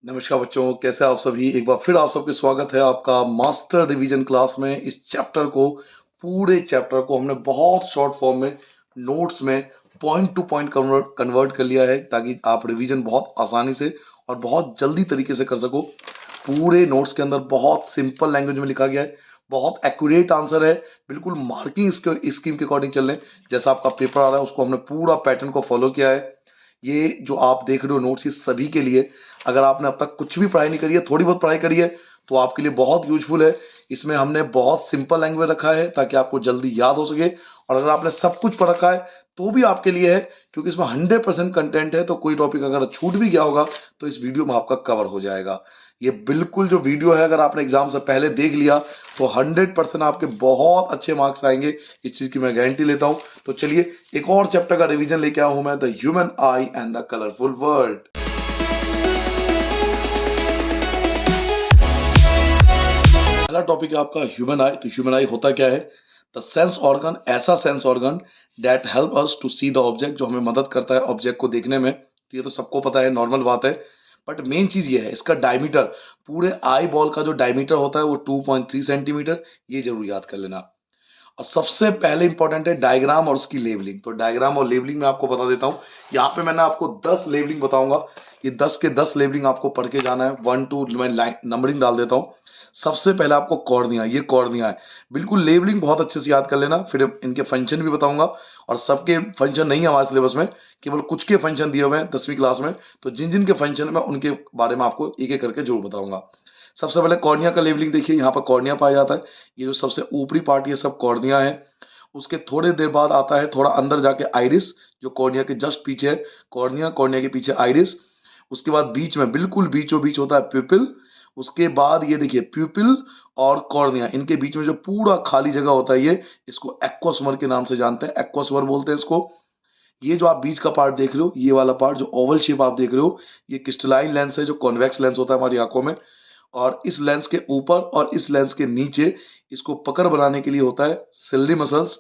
नमस्कार बच्चों, कैसे आप सभी। एक बार फिर आप सबके स्वागत है आपका मास्टर रिवीजन क्लास में। इस चैप्टर को पूरे चैप्टर को हमने बहुत शॉर्ट फॉर्म में नोट्स में पॉइंट टू पॉइंट कन्वर्ट कर लिया है ताकि आप रिवीजन बहुत आसानी से और बहुत जल्दी तरीके से कर सको। पूरे नोट्स के अंदर बहुत सिंपल लैंग्वेज में लिखा गया है, बहुत एक्यूरेट आंसर है, बिल्कुल मार्किंग स्कीम के अकॉर्डिंग चल रहे हैं। जैसा आपका पेपर आ रहा है उसको हमने पूरा पैटर्न को फॉलो किया है। ये जो आप देख रहे हो नोट्स, ये सभी के लिए, अगर आपने अब तक कुछ भी पढ़ाई नहीं करी है, थोड़ी बहुत पढ़ाई करी है, तो आपके लिए बहुत यूजफुल है। इसमें हमने बहुत सिंपल लैंग्वेज रखा है ताकि आपको जल्दी याद हो सके। और अगर आपने सब कुछ पढ़ रखा है तो भी आपके लिए है, क्योंकि इसमें 100% कंटेंट है। तो कोई टॉपिक अगर छूट भी गया होगा तो इस वीडियो में आपका कवर हो जाएगा। ये बिल्कुल जो वीडियो है, अगर आपने एग्जाम से पहले देख लिया तो 100% आपके बहुत अच्छे मार्क्स आएंगे, इस चीज की मैं गारंटी लेता हूं। तो चलिए एक और चैप्टर का रिवीजन लेके आया हूं मैं, the human I and the colourful world. पहला टॉपिक है आपका ह्यूमन आई। तो ह्यूमन आई होता क्या है? द सेंस ऑर्गन, ऐसा sense organ that help us to see the object, जो हमें मदद करता है ऑब्जेक्ट को देखने में। तो ये तो सबको पता है, नॉर्मल बात है। बट मेन चीज ये है, इसका डायमीटर, पूरे आई बॉल का जो डायमीटर होता है वो 2.3 सेंटीमीटर। ये जरूर याद कर लेना। और सबसे पहले इंपॉर्टेंट है डायग्राम और उसकी लेबलिंग। तो डायग्राम और लेबलिंग में आपको बता देता हूं। यहाँ पे मैंने आपको 10 लेबलिंग बताऊंगा। ये 10 के 10 लेबलिंग आपको पढ़ के जाना है। 1 2 मैं नंबरिंग डाल देता हूँ। सबसे पहले आपको कॉर्निया, ये कॉर्निया है। बिल्कुल लेबलिंग बहुत अच्छे से याद कर लेना। फिर इनके फंक्शन भी बताऊंगा। और सबके फंक्शन नहीं है हमारे सिलेबस में, केवल कुछ के फंक्शन दिए हुए हैं 10वीं क्लास में। तो जिन जिन के फंक्शन है उनके बारे में आपको एक एक करके जरूर बताऊंगा। सबसे पहले कॉर्निया का लेबलिंग देखिए। यहाँ पर कॉर्निया पाया जाता है। ये जो सबसे ऊपरी पार्ट, ये सब कॉर्निया है। उसके थोड़े देर बाद आता है थोड़ा अंदर जाके आइरिस, जो कॉर्निया के जस्ट पीछे है। कॉर्निया, कॉर्निया के पीछे आइरिस। उसके बाद बीच में, बिल्कुल बीचों बीच होता है प्यूपिल। उसके बाद ये देखिए प्यूपिल और कॉर्निया, इनके बीच में जो पूरा खाली जगह होता है, ये इसको एक्वासमर के नाम से जानते हैं। एक्वासमर बोलते हैं इसको। ये जो आप बीच का पार्ट देख रहे हो, ये वाला पार्ट जो ओवल शेप आप देख रहे हो, ये क्रिस्टलाइन लेंस है, जो कॉन्वेक्स लेंस होता है हमारी आंखों में। और इस लेंस के ऊपर और इस लेंस के नीचे इसको पकड़ बनाने के लिए होता है सिलरी मसल्स।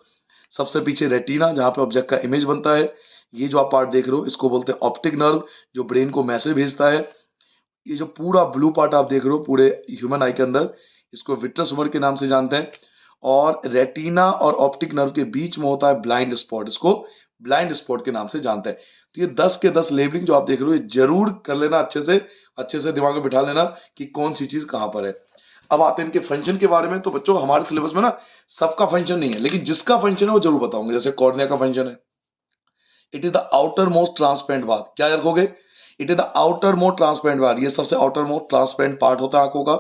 सबसे पीछे रेटिना, जहां पे ऑब्जेक्ट का इमेज बनता है। ये जो आप पार्ट देख रहे हो इसको बोलते हैं ऑप्टिक नर्व, जो ब्रेन को मैसेज भेजता है। ये जो पूरा ब्लू पार्ट आप देख रहे हो पूरे ह्यूमन आई के अंदर, इसको विट्रस उमर के नाम से जानते हैं। और रेटिना और ऑप्टिक नर्व के बीच में होता है ब्लाइंड स्पॉट, इसको ब्लाइंड स्पॉट के नाम से जानते हैं। तो ये 10 के 10 लेबलिंग जो आप देख रहे हो, ये जरूर कर लेना अच्छे से दिमाग में बिठा लेना कि कौन सी चीज कहां पर है। अब आते हैं इनके फंक्शन के बारे में। तो बच्चों, हमारे सिलेबस में ना सबका फंक्शन नहीं है, लेकिन जिसका फंक्शन है वो जरूर बताऊंगा। जैसे कॉर्निया का फंक्शन है, it is the outer most transparent bar. क्या रखोगे? It is the outer most transparent bar. ये सबसे आउटर मोस्ट ट्रांसपेरेंट पार्ट होता है आंखों का।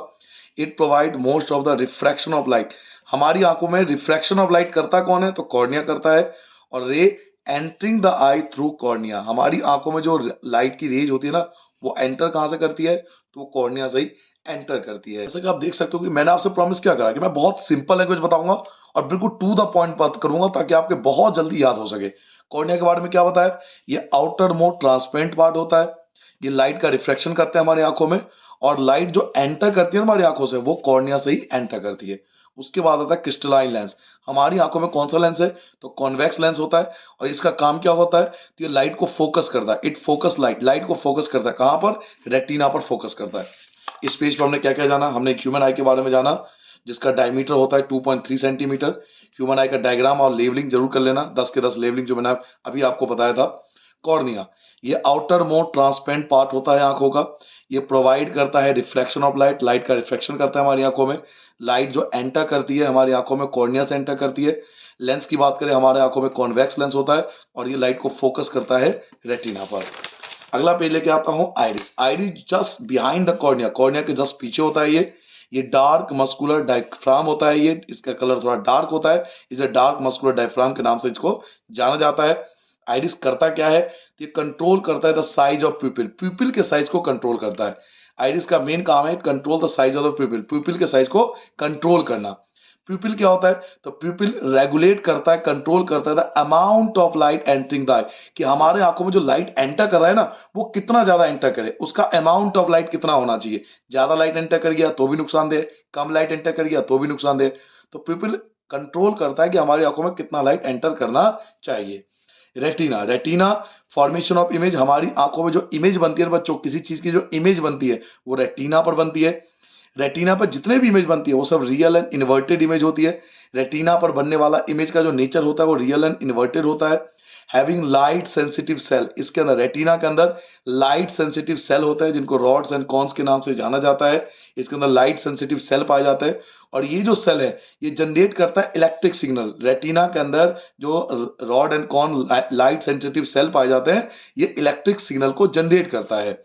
It provide most of the refraction of light. हमारी आंखों में रिफ्रैक्शन ऑफ लाइट करता कौन है? तो कॉर्निया करता है। और रे entering the I through cornea, हमारी आंखों में जो लाइट की रेज होती है ना, वो एंटर कहां से करती है? तो वो कॉर्निया से ही एंटर करती है। जैसे कि आप देख सकते हो कि मैंने आपसे प्रॉमिस क्या करा कि मैं बहुत सिंपल लैंग्वेज बताऊंगा और बिल्कुल टू द पॉइंट बात करूंगा ताकि आपके बहुत जल्दी याद हो सके। कॉर्निया के बारे में क्या बताया? ये आउटर मोस्ट ट्रांसपेरेंट पार्ट होता है। ये लाइट का रिफ्लेक्शन करते हैं हमारी आंखों में। और लाइट जो एंटर करती है हमारी आंखों से, वो कॉर्निया से ही एंटर करती है। उसके बाद आता है क्रिस्टलाइन लेंस। हमारी आंखों में कौन सा लेंस है? तो कॉन्वेक्स लेंस होता है। और इसका काम क्या होता है? तो ये लाइट को फोकस करता है। इट फोकस लाइट, लाइट को फोकस करता है। कहां पर? रेटिना पर फोकस करता है। इस पेज पर हमने क्या क्या जाना? हमने ह्यूमन आई के बारे में जाना, जिसका डायमीटर होता है 2.3 सेंटीमीटर। ह्यूमन आई का डायग्राम और लेवलिंग जरूर कर लेना। 10 के 10 लेवलिंग जो मैंने अभी आपको बताया था। कॉर्निया, ये आउटर मोस्ट ट्रांसपेरेंट पार्ट होता है आंखों का। ये प्रोवाइड करता है रिफ्लेक्शन ऑफ लाइट, लाइट का रिफ्लेक्शन करता है हमारी आंखों में। लाइट जो एंटर करती है हमारी आंखों में, कॉर्निया से एंटर करती है। लेंस की बात करें, हमारे आंखों में कॉन्वेक्स लेंस होता है और ये लाइट को फोकस करता है रेटिना पर। अगला पेज लेके आता हूं, iris. Iris just behind the cornea, cornea के जस्ट पीछे होता है ये डार्क मस्कुलर डायफ्राम होता है। ये इसका कलर थोड़ा डार्क होता है, इसे डार्क मस्कुलर डायफ्राम के नाम से इसको जाना जाता है। आइरिस करता क्या है? तो ये कंट्रोल करता है द साइज ऑफ प्यूपिल, प्यूपिल के साइज को कंट्रोल करता है। आइरिस का मेन काम है control the size of the प्यूपिल, प्यूपिल के साइज को कंट्रोल करना। प्यूपिल क्या होता है? तो प्यूपिल रेगुलेट करता है, कंट्रोल करता है the amount of light entering the eye, कि हमारे आंखों में जो लाइट एंटर कर रहा है ना, वो कितना ज्यादा एंटर करे, उसका अमाउंट ऑफ लाइट कितना होना चाहिए। ज्यादा लाइट एंटर कर गया तो भी नुकसानदेह, कम लाइट एंटर कर गया तो भी नुकसानदेह। तो प्यूपिल कंट्रोल करता है कि हमारी आंखों में कितना लाइट एंटर करना चाहिए। Retina, retina formation of image, हमारी आंखों में जो इमेज बनती है बच्चों, किसी चीज की जो इमेज बनती है वो रेटिना पर बनती है। रेटिना पर जितने भी इमेज बनती है वो सब रियल एंड इन्वर्टेड इमेज होती है। रेटिना पर बनने वाला इमेज का जो नेचर होता है वो रियल एंड इन्वर्टेड होता है। हैविंग लाइट सेंसिटिव सेल, इसके अंदर रेटिना के अंदर लाइट सेंसिटिव सेल होता है जिनको रॉड्स एंड कॉन्स के नाम से जाना जाता है। इसके अंदर लाइट सेंसिटिव सेल पाए जाते हैं और ये जो सेल है ये जनरेट करता है इलेक्ट्रिक सिग्नल। रेटिना के अंदर जो rod and cone light sensitive cell पाए जाते हैं ये इलेक्ट्रिक सिग्नल को जनरेट करता है।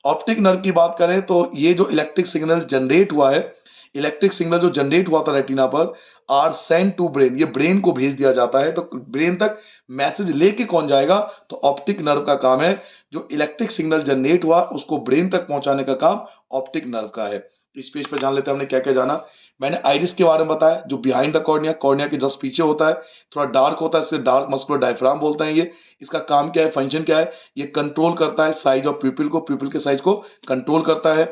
ऑप्टिक नर्व की बात करें तो ये जो इलेक्ट्रिक सिग्नल जनरेट हुआ है, इलेक्ट्रिक सिग्नल जो जनरेट हुआ था रेटिना पर, आर सेंड टू ब्रेन, ये ब्रेन को भेज दिया जाता है। तो ब्रेन तक मैसेज लेके कौन जाएगा, तो ऑप्टिक नर्व का काम है। जो इलेक्ट्रिक सिग्नल जनरेट हुआ उसको ब्रेन तक पहुंचाने का काम ऑप्टिक नर्व का है। इस पेज पर जान लेते हैं हमने क्या क्या जाना। मैंने आइरिस के बारे में बताया जो बिहाइंड द कॉर्निया, कॉर्निया के जस्ट पीछे होता है, थोड़ा डार्क होता है, इससे डार्क मस्कुलर डायफ्राम बोलते हैं। ये इसका काम क्या है, फंक्शन क्या है, ये कंट्रोल करता है साइज ऑफ प्यूपिल को, प्यूपिल के साइज को कंट्रोल करता है।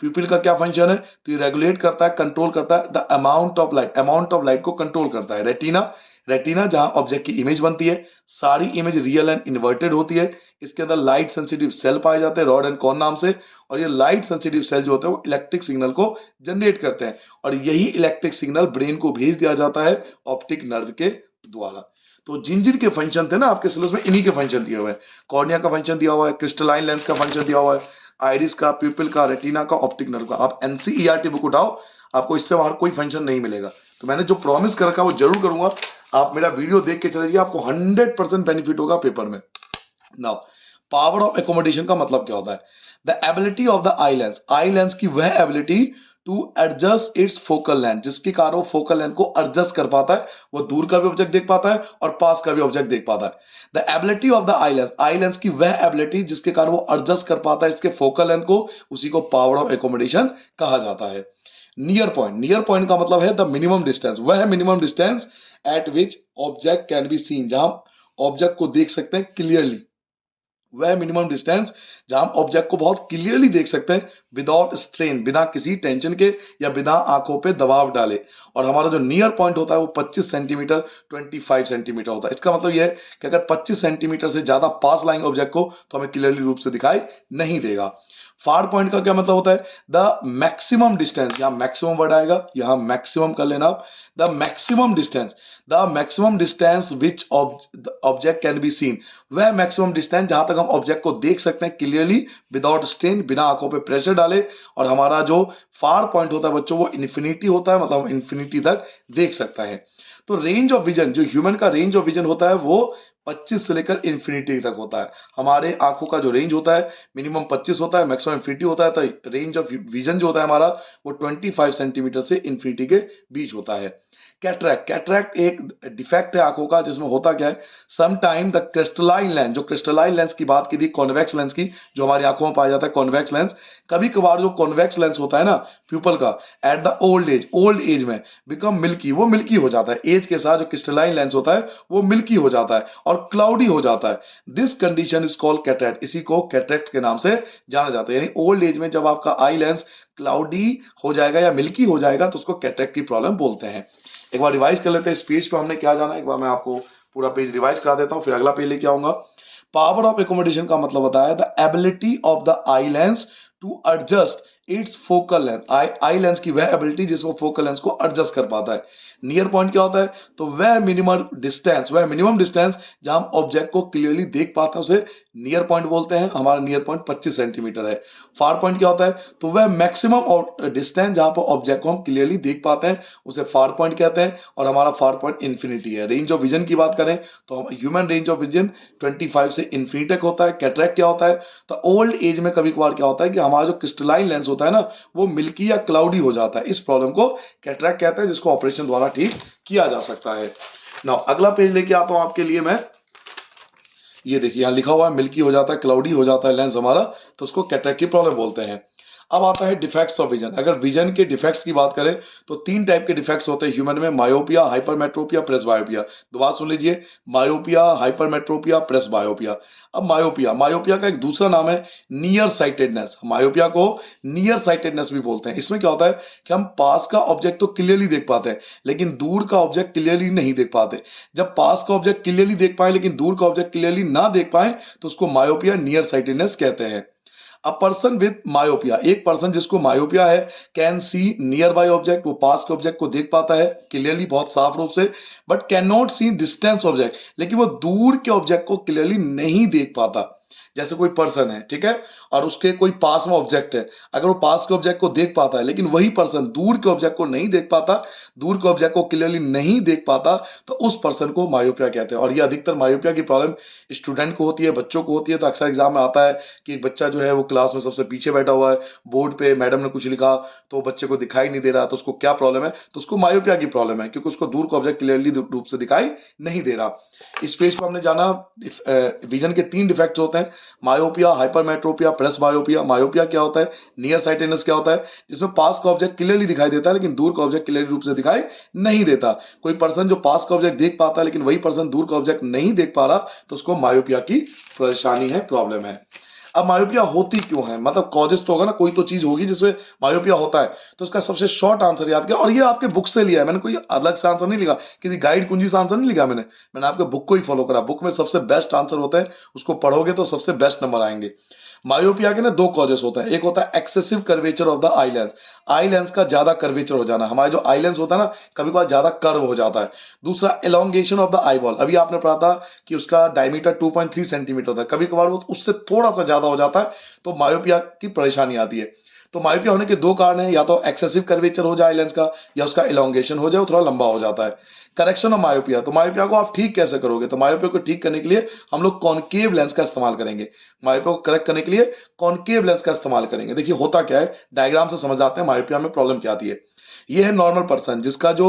प्यूपिल का क्या फंक्शन है, तो ये रेगुलेट करता है, कंट्रोल करता है the amount of light, amount of light को कंट्रोल करता है। रेटिना, रेटिना जहां ऑब्जेक्ट की इमेज बनती है, सारी इमेज रियल एंड इन्वर्टेड होती है। इसके अंदर लाइट सेंसिटिव सेल पाए जाते हैं रॉड एंड कॉन नाम से, और ये लाइट सेंसिटिव सेल जो होते हैं वो इलेक्ट्रिक सिग्नल को जनरेट करते हैं और यही इलेक्ट्रिक सिग्नल ब्रेन को भेज दिया जाता है ऑप्टिक नर्व के द्वारा। तो जिन जिन के फंक्शन थे ना आपके सिलेबस में, इन्हीं के फंक्शन दिए हुए हैं। कॉर्निया का फंक्शन दिया हुआ है, क्रिस्टलाइन लेंस का फंक्शन दिया हुआ है, आइरिस का, प्यूपिल का, रेटिना का, ऑप्टिक नर्व का। आप एनसीईआरटी बुक उठाओ, आपको इससे बाहर कोई फंक्शन नहीं मिलेगा। तो मैंने जो प्रॉमिस कर रखा है वो जरूर करूंगा। आप मेरा वीडियो देख के चले जाइए, आपको 100% बेनिफिट होगा पेपर में। नाउ पावर ऑफ एकोमोडेशन का मतलब क्या होता है, the ability of the eye lens की वह ability to adjust its focal length, जिसके कारण वो फोकल लेंथ को एडजस्ट कर पाता है, वो दूर का भी ऑब्जेक्ट देख पाता है और पास का भी ऑब्जेक्ट देख पाता है। The ability of the eye lens की वह एबिलिटी जिसके कारण वो एडजस्ट कर पाता है इसके फोकल लेंथ को, उसी को पावर ऑफ एकोमोडेशन कहा जाता है। नियर पॉइंट, नियर पॉइंट का मतलब है द मिनिमम डिस्टेंस, वह minimum distance eight which object can be seen, जहां ऑब्जेक्ट को देख सकते हैं क्लियरली। वह मिनिमम डिस्टेंस जहां हम ऑब्जेक्ट को बहुत क्लियरली देख सकते हैं विदाउट स्ट्रेन, बिना किसी टेंशन के या बिना आंखों पे दबाव डाले। और हमारा जो नियर पॉइंट होता है वो 25 सेंटीमीटर 25 सेंटीमीटर होता है। इसका मतलब यह है कि अगर 25 सेंटीमीटर से ज्यादा पास लाएंगे ऑब्जेक्ट को तो हमें क्लियरली रूप से दिखाई नहीं देगा। फार पॉइंट का क्या मतलब होता है, द मैक्सिमम डिस्टेंस, यहां मैक्सिमम वर्ड आएगा, यहां मैक्सिमम कर लेना आप। The maximum distance, the maximum distance which object can be seen, वह मैक्सिमम डिस्टेंस जहां तक हम ऑब्जेक्ट को देख सकते हैं क्लियरली विदाउट स्ट्रेन, बिना आंखों पे प्रेशर डाले। और हमारा जो फार पॉइंट होता है बच्चों वो इन्फिनिटी होता है, मतलब हम इन्फिनिटी तक देख सकता है। तो रेंज ऑफ विजन, जो ह्यूमन का रेंज ऑफ विजन होता है वो 25 से लेकर इन्फिनिटी तक होता है। हमारे आंखों का जो रेंज होता है मिनिमम 25 होता है, मैक्सिमम इन्फिनिटी होता है। तो रेंज ऑफ विजन जो होता है हमारा वो 25 सेंटीमीटर से इन्फिनिटी के बीच होता है। कैटरैक्ट, कैटरैक्ट एक डिफेक्ट है आंखों का जिसमें होता क्या है, some time the crystalline lens, जो क्रिस्टलाइन लेंस की बात की थी, कॉन्वेक्स लेंस की, जो हमारी आंखों में पाया जाता है कॉन्वेक्स लेंस, कभी कभार जो कॉन्वेक्स लेंस होता है ना प्यूपल का, एट द ओल्ड एज में बिकम मिल्की, वो मिल्की हो जाता है। एज के साथ जो क्रिस्टलाइन लेंस होता है वो मिल्की हो जाता है और क्लाउडी हो जाता है। This condition is called cataract, इसी को कैटरैक्ट के नाम से जाना जाता है। यानी ओल्ड एज में जब आपका आई लेंस क्लाउडी हो जाएगा या मिल्की हो जाएगा तो उसको कैटरैक्ट की प्रॉब्लम बोलते हैं। एक बार रिवाइज कर लेते हैं इस पेज पे हमने क्या जाना है, एक बार मैं आपको पूरा पेज रिवाइज करा देता हूं, फिर अगला पेज लेके आऊंगा। पावर ऑफ एकोमोडेशन का मतलब बताया the ability of the eye lens to adjust its focal length, eye lens की वह एबिलिटी जिसमें फोकल लेंस को एडजस्ट कर पाता है। नियर पॉइंट क्या होता है, तो वह मिनिमम डिस्टेंस, वह मिनिमम डिस्टेंस जहां हम ऑब्जेक्ट को क्लियरली देख पाते हैं उसे नियर पॉइंट बोलते हैं। हमारा नियर पॉइंट 25 सेंटीमीटर है। फार पॉइंट क्या होता है, तो वह मैक्सिमम डिस्टेंस जहां पर ऑब्जेक्ट को हम क्लियरली देख पाते हैं उसे फार पॉइंट कहते हैं और हमारा फार पॉइंट इन्फिनिटी है। रेंज ऑफ विजन की बात करें तो ह्यूमन रेंज ऑफ विजन 25 से इन्फिनिटी तक होता है। कैटरैक्ट क्या होता है, तो ओल्ड एज में कभी कभार क्या होता है कि हमारा जो क्रिस्टलाइन लेंस होता है ना वो मिल्की या क्लाउडी हो जाता है। इस प्रॉब्लम को कैटरैक्ट कहते हैं जिसको ऑपरेशन द्वारा ठीक किया जा सकता है। नाउ अगला पेज लेके आता हूं आपके लिए मैं, ये देखिए यहां लिखा हुआ है मिल्की हो जाता है, क्लाउडी हो जाता है लेंस हमारा, तो उसको कैटरेक्ट की प्रॉब्लम बोलते हैं। अब आता है डिफेक्ट्स ऑफ विजन। अगर विजन के डिफेक्ट्स की बात करें तो 3 टाइप के डिफेक्ट्स होते हैं ह्यूमन में, मायोपिया, हाइपरमेट्रोपिया, प्रेसबायोपिया। दोबारा सुन लीजिए, मायोपिया, हाइपरमेट्रोपिया, प्रेसबायोपिया। अब मायोपिया, मायोपिया का एक दूसरा नाम है नियर साइटेडनेस। मायोपिया को नियर साइटेडनेस भी बोलते हैं। इसमें क्या होता है कि हम पास का ऑब्जेक्ट तो क्लियरली देख पाते हैं लेकिन दूर का ऑब्जेक्ट क्लियरली नहीं देख पाते। जब पास का ऑब्जेक्ट क्लियरली देख पाए लेकिन दूर का ऑब्जेक्ट क्लियरली ना देख पाए तो उसको मायोपिया, नियर साइटेडनेस कहते हैं। अ पर्सन विद मायोपिया, एक पर्सन जिसको मायोपिया है, can C nearby object, वो पास के ऑब्जेक्ट को देख पाता है क्लियरली, बहुत साफ रूप से, but can not see distance object, लेकिन वो दूर के ऑब्जेक्ट को क्लियरली नहीं देख पाता। जैसे कोई पर्सन है, ठीक है, और उसके कोई पास में ऑब्जेक्ट है, अगर वो पास के ऑब्जेक्ट को देख पाता है लेकिन वही पर्सन दूर के ऑब्जेक्ट को नहीं देख पाता, दूर के ऑब्जेक्ट को क्लियरली नहीं देख पाता, तो उस पर्सन को मायोपिया कहते हैं। और ये अधिकतर मायोपिया की प्रॉब्लम स्टूडेंट को होती है, बच्चों को होती है। तो अक्सर एग्जाम में आता है कि एक बच्चा जो है वो क्लास में सबसे पीछे बैठा हुआ है, बोर्ड पे मैडम ने कुछ लिखा तो बच्चे को दिखाई नहीं दे रहा, तो उसको क्या प्रॉब्लम है, तो उसको मायोपिया की प्रॉब्लम है क्योंकि उसको दूर का ऑब्जेक्ट क्लियरली रूप से दिखाई नहीं दे रहा। इस पेज पर हमने जाना विजन के 3 डिफेक्ट्स होते हैं, मायोपिया, हाइपरमेट्रोपिया, प्रेसबायोपिया। मायोपिया क्या होता है, नियर साइटेडनेस क्या होता है, जिसमें पास का ऑब्जेक्ट क्लियरली दिखाई देता है लेकिन दूर का ऑब्जेक्ट क्लियरली रूप से दिखाई नहीं देता। कोई पर्सन जो पास का ऑब्जेक्ट देख पाता है लेकिन वही पर्सन दूर का ऑब्जेक्ट नहीं देख पा रहा, तो उसको मायोपिया की परेशानी है, प्रॉब्लम है। अब मायोपिया होती क्यों है, मतलब कॉजेस तो होगा ना, कोई तो चीज होगी जिसमें मायोपिया होता है। तो इसका सबसे शॉर्ट आंसर याद किया, और ये आपके बुक से लिया है, मैंने कोई अलग से आंसर नहीं लिखा, किसी गाइड कुंजी से आंसर नहीं लिखा मैंने आपके बुक को ही फॉलो करा। बुक में सबसे बेस्ट आंसर होता है, उसको पढ़ोगे तो सबसे बेस्ट नंबर आएंगे। मायोपिया के ना 2 कॉजेस होते हैं। एक होता है excessive curvature of the eye lens, eye lens का ज्यादा कर्वेचर हो जाना, हमारा जो आई लेंस होता है ना कभी कभार ज्यादा कर्व हो जाता है। दूसरा elongation of the eye ball, अभी आपने पढ़ा था कि उसका डायमीटर 2.3 सेंटीमीटर होता है, कभी कभार वो उससे थोड़ा सा ज्यादा हो जाता है, तो मायोपिया की परेशानी आती है। तो मायोपिया होने के 2 कारण हैं, या तो एक्सेसिव कर्वेचर हो जाए लेंस का, या उसका एलोंगेशन हो जाए, वो थोड़ा लंबा हो जाता है। करेक्शन ऑफ मायोपिया, तो मायोपिया को आप ठीक कैसे करोगे, तो मायोपिया को ठीक करने के लिए हम लोग कॉनकेव लेंस का इस्तेमाल करेंगे। मायोपिया को करेक्ट करने के लिए कॉनकेव लेंस का इस्तेमाल करेंगे। देखिए होता क्या है, डायग्राम से समझ आते हैं मायोपिया में प्रॉब्लम क्या आती है। ये है नॉर्मल पर्सन जिसका जो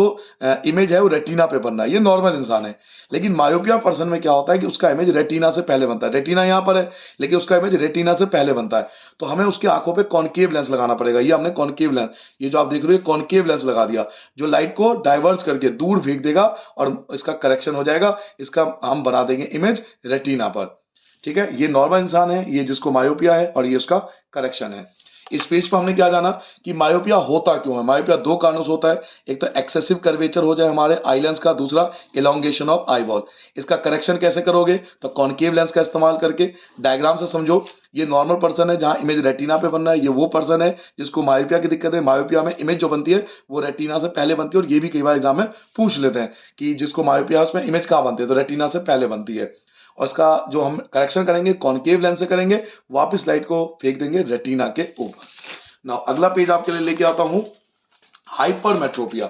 इमेज है वो रेटिना पे बन रहा है, ये नॉर्मल इंसान है। लेकिन मायोपिया पर्सन में क्या होता है कि उसका इमेज रेटिना से पहले बनता है, रेटिना यहाँ पर है लेकिन उसका इमेज रेटिना से पहले बनता है। तो हमें उसकी आंखों पे कॉनकेव लेंस लगाना पड़ेगा। ये हमने कॉनकेव लेंस, ये जो आप देख रहे हो कॉनकेव लेंस लगा दिया, जो लाइट को डाइवर्ज करके दूर फेंक देगा और इसका करेक्शन हो जाएगा, इसका हम बना देंगे इमेज रेटिना पर। ठीक है, ये नॉर्मल इंसान है, ये जिसको मायोपिया है, और ये उसका करेक्शन है। इस पेज पर हमने क्या जाना कि मायोपिया होता क्यों है। मायोपिया 2 कारणों से होता है, एक तो एक्सेसिव कर्वेचर हो जाए हमारे आई लेंस का, दूसरा एलोंगेशन ऑफ आई बॉल। इसका करेक्शन कैसे करोगे, तो कॉनकेव लेंस का इस्तेमाल करके। डायग्राम से समझो, ये नॉर्मल पर्सन है जहां इमेज रेटिना पे बन रहा है, ये वो पर्सन है जिसको मायोपिया की दिक्कत है। मायोपिया में इमेज जो बनती है वो रेटिना से पहले बनती है, और ये भी कई बार एग्जाम में पूछ लेते हैं कि जिसको मायोपिया है उसमें इमेज कहाँ बनती है, तो रेटिना से पहले बनती है। और इसका जो हम करेक्शन करेंगे कॉनकेव लेंस से करेंगे, वापस लाइट को फेंक देंगे रेटिना के ऊपर। नाउ अगला पेज आपके लिए लेके आता हूं, हाइपरमेट्रोपिया।